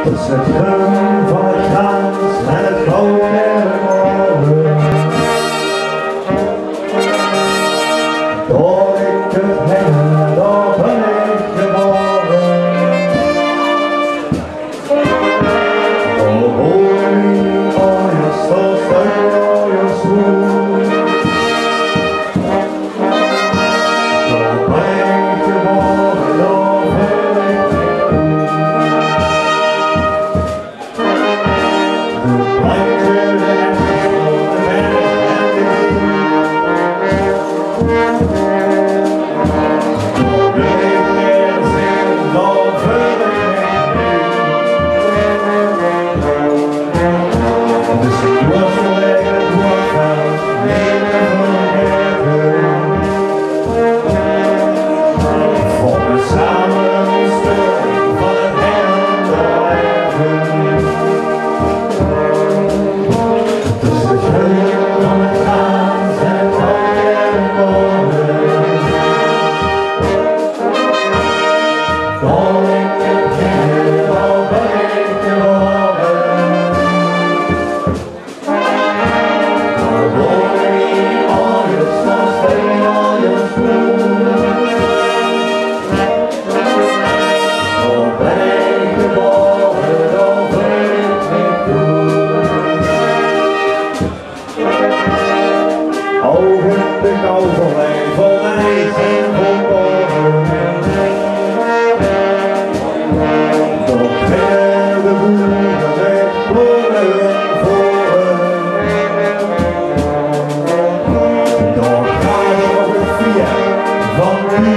Tussen het groen van het gras en het groot en het morgen. Door ik het heen, door ben ik geboren. Oh, oh, je stoot, oh, je schoen. Door ben ik geboren, door ben ik geboren. De planken en de berg en de door ben ik weer zin, door ben ik dus ik was alleen het woordhoud, niet vergeten. Voor me samen een stuk van het hele leven. Tussen het groen van het gras en het groot en het morgen. Door ik het heen, door ben ik geboren. Van nu